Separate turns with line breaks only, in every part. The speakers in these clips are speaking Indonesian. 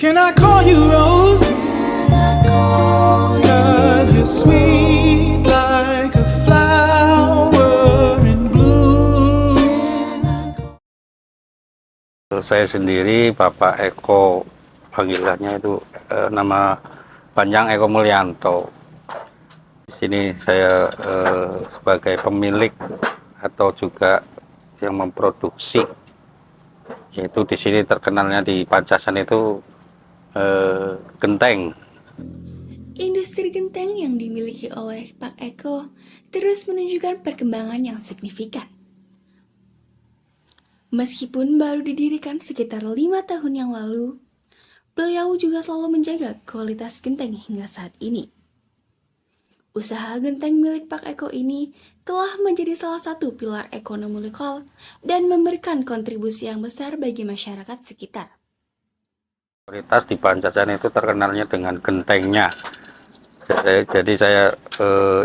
Can I call you Rose? 'Cause you're sweet like a flower in bloom.
Saya sendiri Bapak Eko, panggilannya itu nama panjang Eko Mulyanto. Di sini saya sebagai pemilik atau juga yang memproduksi, yaitu di sini terkenalnya di Pancasan itu genteng.
Industri genteng yang dimiliki oleh Pak Eko terus menunjukkan perkembangan yang signifikan. Meskipun baru didirikan sekitar 5 tahun yang lalu, beliau juga selalu menjaga kualitas genteng hingga saat ini. Usaha genteng milik Pak Eko ini telah menjadi salah satu pilar ekonomi lokal dan memberikan kontribusi yang besar bagi masyarakat sekitar.
Kualitas di Pancasan itu terkenalnya dengan gentengnya. Jadi saya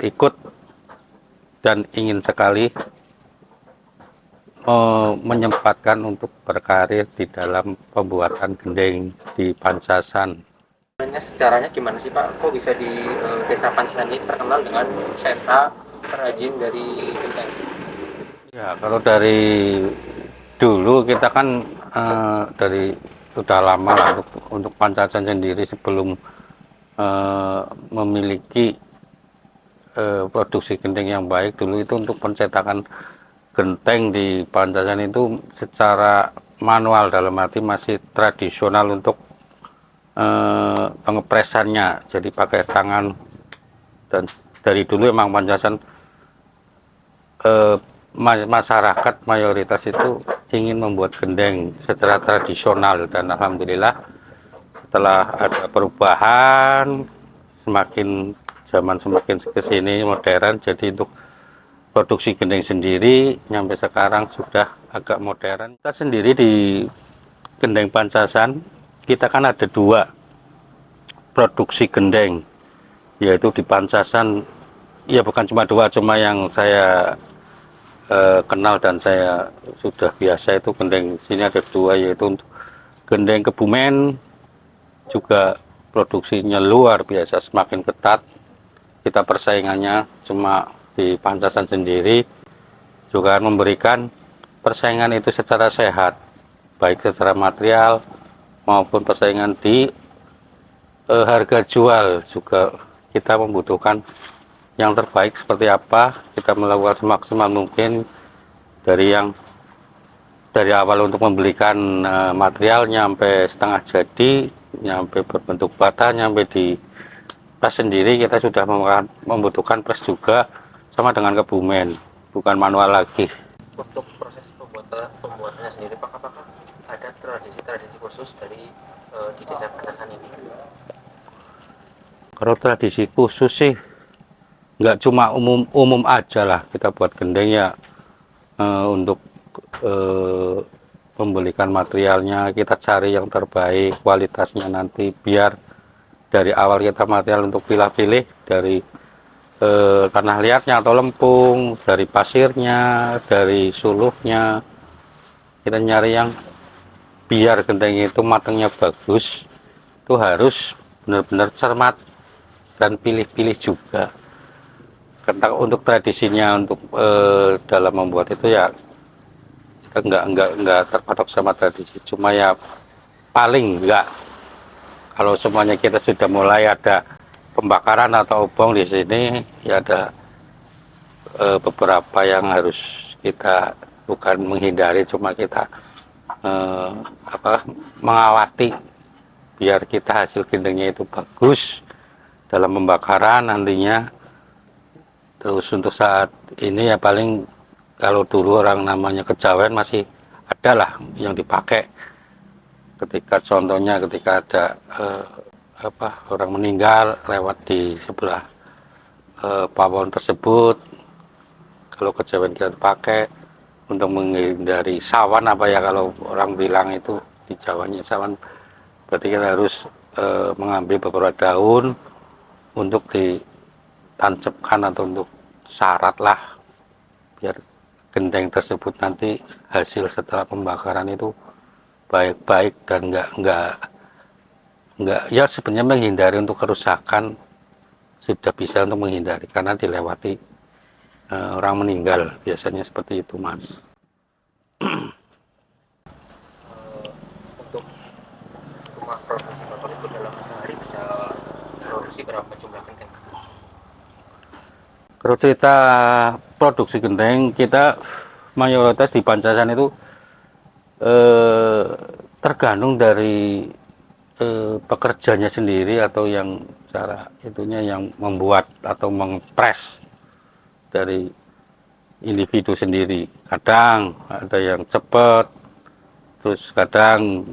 ikut dan ingin sekali menyempatkan untuk berkarir di dalam pembuatan gendeng di Pancasan.
Caranya gimana sih Pak? Kok bisa di Desa Pancasan ini terkenal dengan sentra perajin dari genteng?
Ya, kalau dari dulu kita kan dari sudah lama lah untuk Pancasan sendiri sebelum memiliki produksi genteng yang baik. Dulu itu untuk pencetakan genteng di Pancasan itu secara manual, dalam arti masih tradisional untuk pengepresannya, jadi pakai tangan. Dan dari dulu emang Pancasan masyarakat mayoritas itu ingin membuat gendeng secara tradisional, dan alhamdulillah setelah ada perubahan, zaman semakin kesini modern, jadi untuk produksi gendeng sendiri nyampe sekarang sudah agak modern. Kita sendiri di Gendeng Pancasan kita kan ada 2 produksi gendeng, yaitu di Pancasan, ya bukan cuma 2, cuma yang saya kenal dan saya sudah biasa itu gendeng sini ada 2, yaitu untuk gendeng Kebumen juga produksinya luar biasa, semakin ketat. Kita persaingannya cuma di Pancasan sendiri juga memberikan persaingan itu secara sehat, baik secara material maupun persaingan di harga jual. Juga kita membutuhkan yang terbaik seperti apa, kita melakukan semaksimal mungkin dari awal untuk membelikan materialnya sampai setengah jadi, nyampe berbentuk bata, nyampe di press sendiri. Kita sudah membutuhkan press juga, sama dengan Kebumen, bukan manual lagi.
Untuk proses pembuatannya sendiri Pak, apakah ada tradisi khusus dari di Desa Pancasan ini?
Kalau tradisi khusus sih nggak, cuma umum aja lah kita buat gendeng ya, untuk membelikan materialnya kita cari yang terbaik kualitasnya, nanti biar dari awal kita material untuk pilih-pilih dari tanah liatnya atau lempung, dari pasirnya, dari suluhnya, kita nyari yang biar gendengnya itu matangnya bagus, itu harus benar-benar cermat dan pilih-pilih juga. Untuk tradisinya, untuk dalam membuat itu ya kita nggak terpatok sama tradisi, cuma ya paling enggak kalau semuanya kita sudah mulai ada pembakaran atau obong di sini, ya ada beberapa yang harus kita bukan menghindari, cuma kita mengawati biar kita hasil gendengnya itu bagus dalam pembakaran nantinya. Terus untuk saat ini ya paling, kalau dulu orang namanya kejawen masih ada lah yang dipakai ketika ada orang meninggal lewat di sebelah pawon tersebut. Kalau kejawen kita pakai untuk menghindari sawan, kalau orang bilang itu di Jawanya sawan, berarti kita harus mengambil beberapa daun untuk ditancapkan atau untuk syarat lah, biar gendeng tersebut nanti hasil setelah pembakaran itu baik-baik dan nggak enggak, ya sebenarnya menghindari untuk kerusakan sudah bisa untuk menghindari karena dilewati orang meninggal, biasanya seperti itu Mas.
Untuk rumah produksi Bapak itu dalam sehari bisa produksi berapa jumlah genteng?
Kalau cerita produksi genteng, kita mayoritas di Pancasan itu tergantung dari pekerjanya sendiri atau yang cara itunya yang membuat atau mengpres dari individu sendiri. Kadang ada yang cepat, terus kadang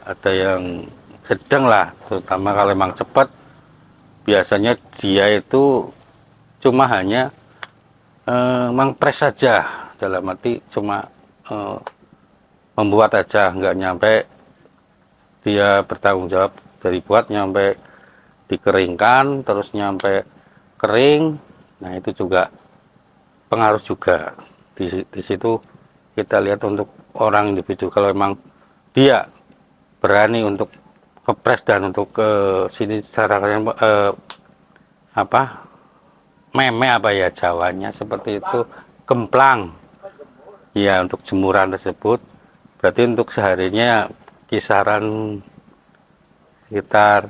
ada yang sedang lah, terutama kalau memang cepat biasanya dia itu cuma hanya mengpres saja, dalam arti cuma membuat aja, nggak nyampe dia bertanggung jawab dari buat nyampe dikeringkan terus nyampe kering. Nah itu juga pengaruh juga di situ. Kita lihat untuk orang individu, kalau memang dia berani untuk kepres dan untuk ke sini secara meme apa ya Jawanya seperti itu, kemplang ya, untuk jemuran tersebut berarti untuk seharinya kisaran sekitar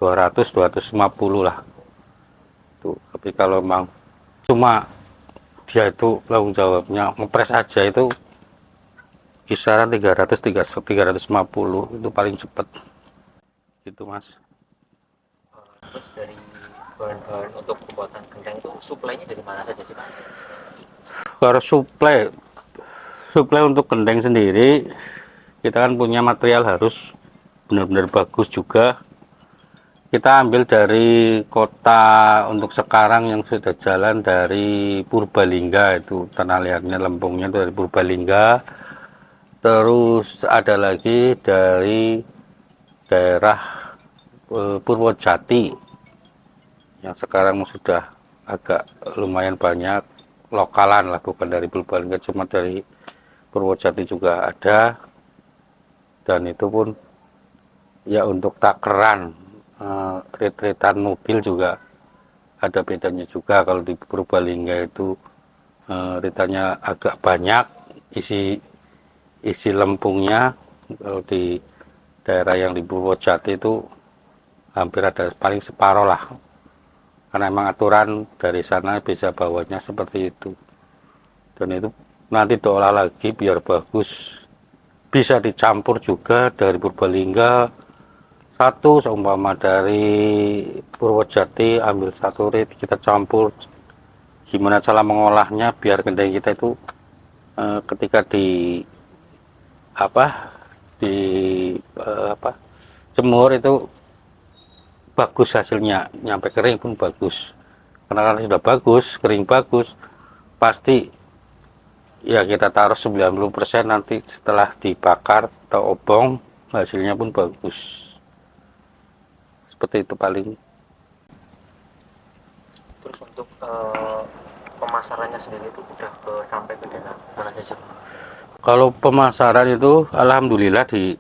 200-250 lah tuh. Tapi kalau memang cuma dia itu tanggung jawabnya ngepres aja, itu kisaran 300-350 itu paling cepat gitu Mas.
Terus dari bahan-bahan untuk pembuatan genteng itu suplainya dari mana saja sih Pak?
Kalau suplai untuk genteng sendiri, kita kan punya material harus benar-benar bagus juga. Kita ambil dari kota untuk sekarang yang sudah jalan dari Purbalingga, itu tanah liatnya lempungnya itu dari Purbalingga. Terus ada lagi dari daerah Purwojati yang sekarang sudah agak lumayan banyak, lokalan lah, bukan dari Purbalingga, cuma dari Purwojati juga ada. Dan itu pun ya untuk takeran, retretan mobil juga ada bedanya juga. Kalau di Purbalingga itu retanya agak banyak isi lempungnya. Kalau di daerah yang di Purwojati itu hampir ada paling separuh lah, karena memang aturan dari sana bisa bawanya seperti itu. Dan itu nanti diolah lagi biar bagus, bisa dicampur juga dari Purbalingga satu, seumpama dari Purwojati ambil satu rit, kita campur. Gimana cara mengolahnya biar genteng kita itu ketika jemur itu bagus hasilnya, nyampe kering pun bagus. Karena kalau sudah bagus, kering bagus, pasti ya kita taruh 90% nanti setelah dibakar atau obong hasilnya pun bagus. Seperti itu paling.
Terus untuk pemasarannya sendiri itu udah sampai ke daerah mana saja?
Kalau pemasaran itu alhamdulillah di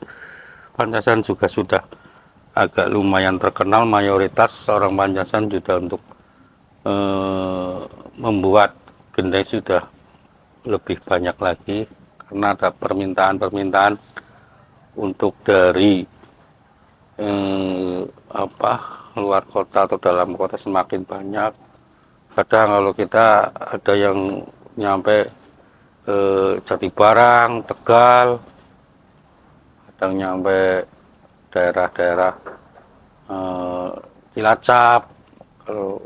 Pancasan juga sudah agak lumayan terkenal, mayoritas orang Pancasan sudah untuk membuat genteng sudah lebih banyak lagi, karena ada permintaan untuk dari luar kota atau dalam kota semakin banyak. Kadang kalau kita ada yang nyampe Jatibarang, Tegal, kadang nyampe daerah-daerah Cilacap. Kalau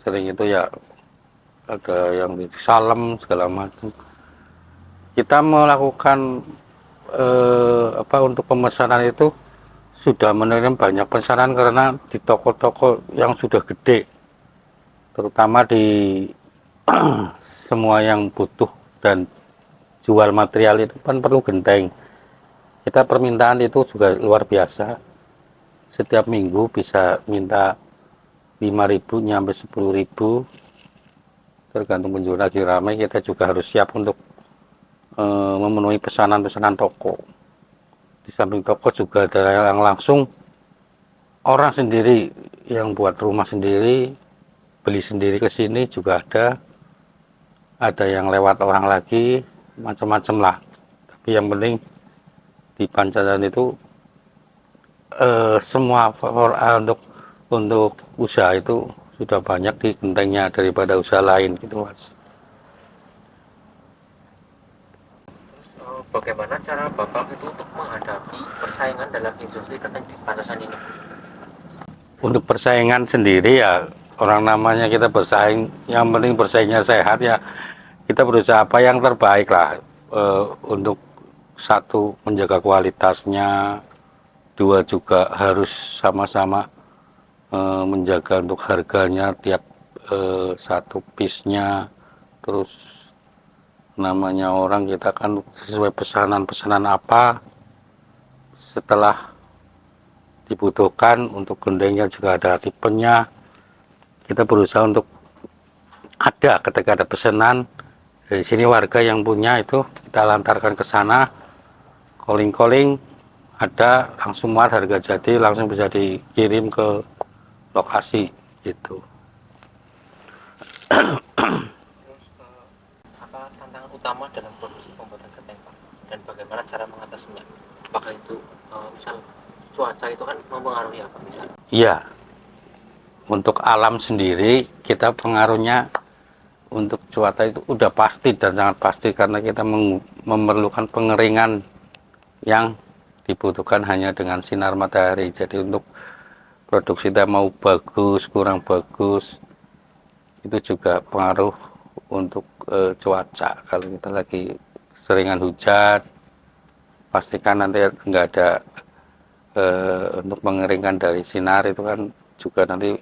sering itu ya ada yang di Salem segala macam. Kita melakukan untuk pemesanan itu sudah menerima banyak pesanan, karena di toko-toko yang sudah gede, terutama di semua yang butuh dan jual material itu kan perlu genteng. Kita permintaan itu juga luar biasa. Setiap minggu bisa minta 5.000 nyampe 10.000, tergantung penjual. Lagi ramai, kita juga harus siap untuk memenuhi pesanan toko. Di samping toko juga ada yang langsung orang sendiri yang buat rumah sendiri, beli sendiri ke sini juga ada yang lewat orang lagi, macam-macam lah. Tapi yang penting di Pancasan itu semua untuk usaha itu sudah banyak di gentengnya daripada usaha lain gitu Mas.
Bagaimana cara Bapak itu untuk menghadapi persaingan dalam industri genteng di Pancasan ini?
Untuk persaingan sendiri ya, orang namanya kita bersaing, yang penting bersaingnya sehat ya, kita berusaha apa yang terbaik lah, untuk satu menjaga kualitasnya, dua juga harus sama-sama menjaga untuk harganya tiap satu piece-nya. Terus namanya orang kita kan sesuai pesanan apa, setelah dibutuhkan untuk gendengnya juga ada tipenya, kita berusaha untuk ada ketika ada pesanan dari sini warga yang punya itu kita lantarkan ke sana, calling ada langsung muat harga jadi, langsung bisa dikirim ke lokasi gitu.
Apa tantangan utama dalam produksi pembuatan genteng Pak? Dan bagaimana cara mengatasinya? Apakah itu misal cuaca itu kan mempengaruhi apa misalnya?
Iya, untuk alam sendiri kita pengaruhnya untuk cuaca itu udah pasti dan sangat pasti, karena kita memerlukan pengeringan yang dibutuhkan hanya dengan sinar matahari. Jadi untuk produksi kita mau bagus kurang bagus itu juga pengaruh untuk cuaca. Kalau kita lagi seringan hujan, pastikan nanti nggak ada untuk mengeringkan dari sinar, itu kan juga nanti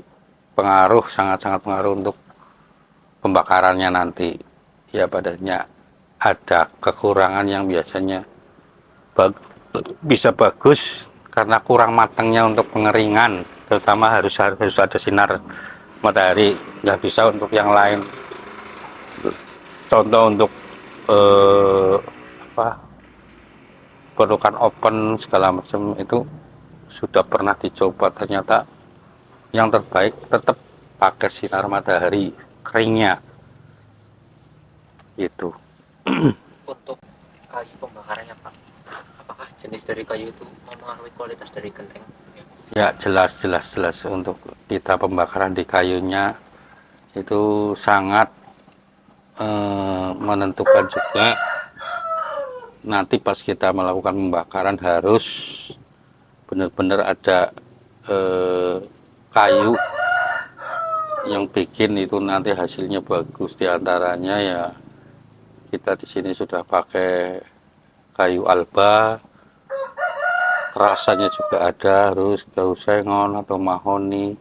pengaruh, sangat-sangat pengaruh untuk pembakarannya nanti. Ya padanya ada kekurangan yang biasanya bisa bagus karena kurang matangnya untuk pengeringan, terutama harus ada sinar matahari, nggak bisa untuk yang lain. Contoh untuk perlukan open segala macam itu sudah pernah dicoba, ternyata yang terbaik tetap pakai sinar matahari keringnya itu.
Untuk kayu pembakarannya Pak, apakah jenis dari kayu itu mempengaruhi kualitas dari genteng?
Ya jelas untuk kita pembakaran di kayunya itu sangat menentukan juga. Nanti pas kita melakukan pembakaran harus benar-benar ada kayu yang bikin itu nanti hasilnya bagus. Di antaranya ya kita di sini sudah pakai kayu alba, rasanya juga ada, harus kayu sengon atau mahoni.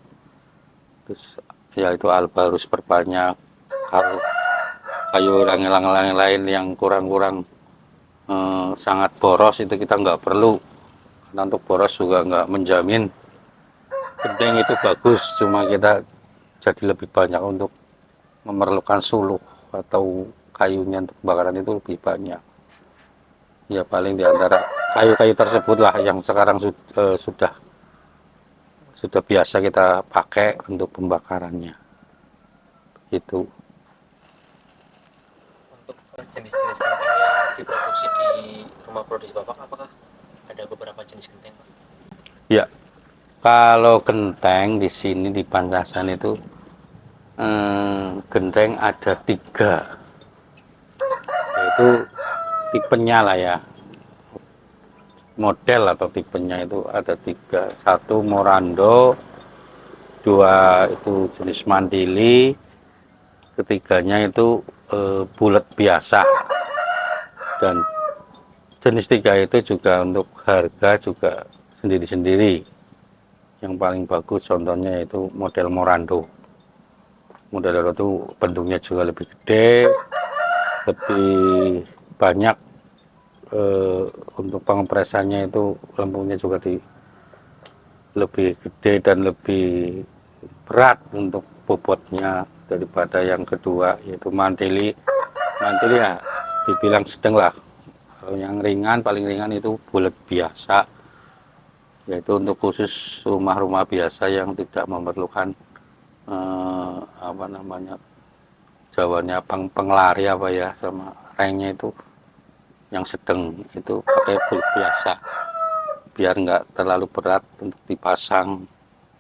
Terus ya itu alba harus berbanyak. Kalau kayu yang lain yang kurang sangat boros itu kita nggak perlu, karena untuk boros juga nggak menjamin gendeng itu bagus, cuma kita jadi lebih banyak untuk memerlukan suluh atau kayunya untuk bakaran itu lebih banyak. Ya paling di antara kayu-kayu tersebut lah yang sekarang sudah biasa kita pakai untuk pembakarannya itu.
Jenis-jenis genteng yang diproduksi di rumah produksi Bapak, apakah ada beberapa jenis genteng Pak?
Ya, kalau genteng di sini di Pancasan itu genteng ada 3, yaitu tipenya lah ya, model atau tipenya itu ada 3. 1 Morando, 2 itu jenis Mandili, ketiganya itu bulat biasa. Dan jenis 3 itu juga untuk harga juga sendiri-sendiri. Yang paling bagus contohnya itu model Morando. Model itu bentuknya juga lebih gede, lebih banyak, untuk pengepresannya itu lempunya juga lebih gede dan lebih berat untuk bobotnya daripada yang kedua, yaitu Mandili ya dibilang sedang lah. Kalau yang ringan, paling ringan itu bulat biasa, yaitu untuk khusus rumah-rumah biasa yang tidak memerlukan Jawanya pengelari apa ya, sama rengnya itu yang sedang, itu pakai bolt biasa biar nggak terlalu berat untuk dipasang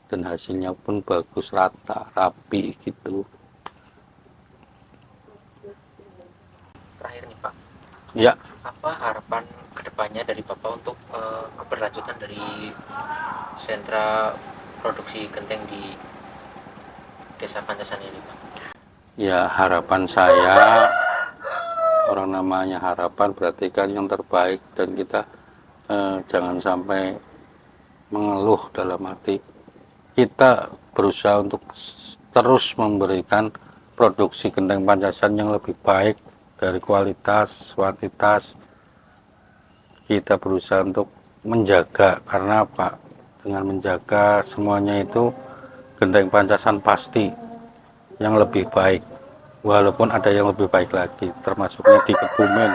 dan hasilnya pun bagus, rata, rapi gitu.
Terakhir nih Pak,
Ya,
apa harapan kedepannya dari Bapak untuk keberlanjutan dari sentra produksi genteng di Desa Pancasan ini Pak?
ya harapan saya, orang namanya harapan berarti kan yang terbaik, dan kita jangan sampai mengeluh, dalam arti kita berusaha untuk terus memberikan produksi genteng Pancasan yang lebih baik dari kualitas, kuantitas. Kita berusaha untuk menjaga, karena apa? Dengan menjaga semuanya itu, genteng Pancasan pasti yang lebih baik, walaupun ada yang lebih baik lagi, termasuknya di Kebumen,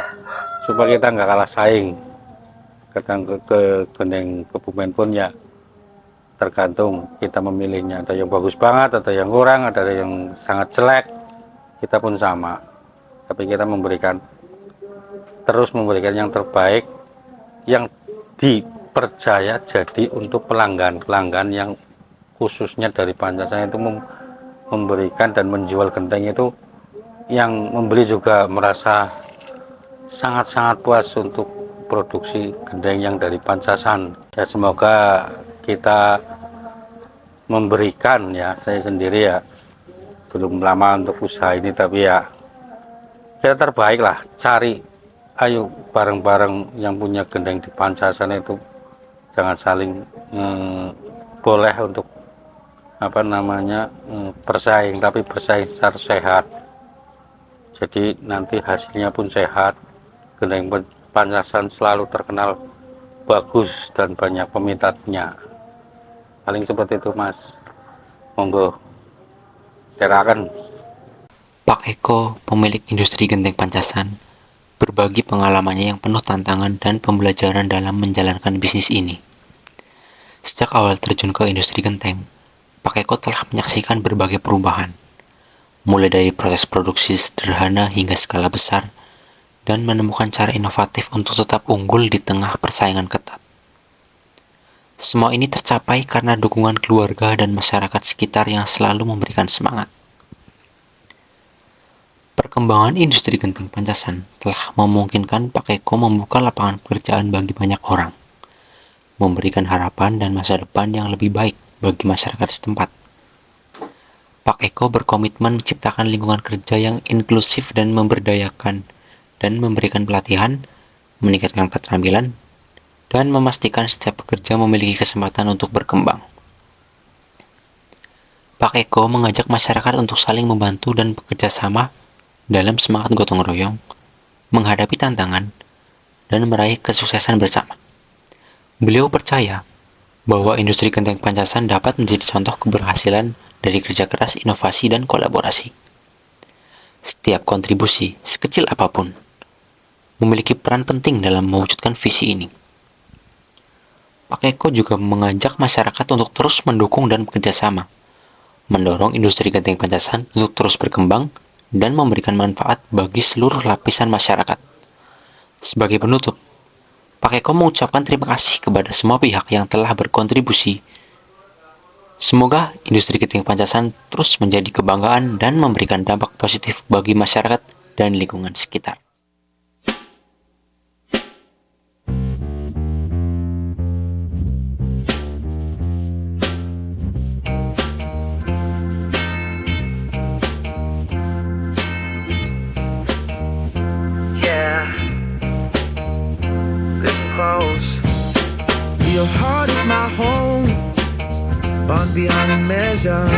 supaya kita nggak kalah saing. Kadang ke genteng Kebumen pun ya tergantung kita memilihnya, ada yang bagus banget, ada yang kurang, ada yang sangat jelek. Kita pun sama, tapi kita terus memberikan yang terbaik, yang dipercaya jadi untuk pelanggan yang khususnya dari Pancasan itu memberikan dan menjual genteng itu, yang membeli juga merasa sangat-sangat puas untuk produksi genteng yang dari Pancasan. Ya, semoga kita memberikan, ya saya sendiri ya belum lama untuk usaha ini, tapi ya kita terbaik lah, cari, ayo bareng-bareng yang punya genteng di Pancasan itu, jangan saling boleh untuk bersaing, tapi bersaing secara sehat, jadi nanti hasilnya pun sehat. Genteng Pancasan selalu terkenal bagus dan banyak peminatnya, paling seperti itu Mas. Monggo terakan.
Pak Eko, pemilik industri genteng Pancasan, berbagi pengalamannya yang penuh tantangan dan pembelajaran dalam menjalankan bisnis ini. Sejak awal terjun ke industri genteng, Pak Eko telah menyaksikan berbagai perubahan, mulai dari proses produksi sederhana hingga skala besar, dan menemukan cara inovatif untuk tetap unggul di tengah persaingan ketat. Semua ini tercapai karena dukungan keluarga dan masyarakat sekitar yang selalu memberikan semangat. Perkembangan industri genteng Pancasan telah memungkinkan Pak Eko membuka lapangan pekerjaan bagi banyak orang, memberikan harapan dan masa depan yang lebih baik bagi masyarakat setempat. Pak Eko berkomitmen menciptakan lingkungan kerja yang inklusif dan memberdayakan, dan memberikan pelatihan, meningkatkan keterampilan, dan memastikan setiap pekerja memiliki kesempatan untuk berkembang. Pak Eko mengajak masyarakat untuk saling membantu dan bekerja sama dalam semangat gotong royong, menghadapi tantangan, dan meraih kesuksesan bersama. Beliau percaya bahwa industri genteng Pancasan dapat menjadi contoh keberhasilan dari kerja keras, inovasi, dan kolaborasi. Setiap kontribusi, sekecil apapun, memiliki peran penting dalam mewujudkan visi ini. Pak Eko juga mengajak masyarakat untuk terus mendukung dan bekerja sama, mendorong industri genteng Pancasan untuk terus berkembang dan memberikan manfaat bagi seluruh lapisan masyarakat. Sebagai penutup, Pak Eko mengucapkan terima kasih kepada semua pihak yang telah berkontribusi. Semoga industri genteng Pancasan terus menjadi kebanggaan dan memberikan dampak positif bagi masyarakat dan lingkungan sekitar.
Your heart is my home, bond beyond measure.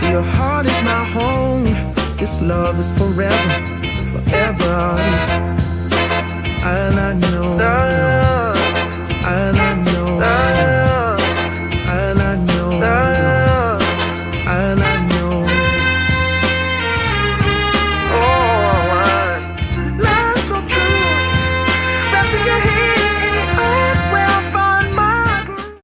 Your heart is my home, this love is forever, forever. And I know, and I know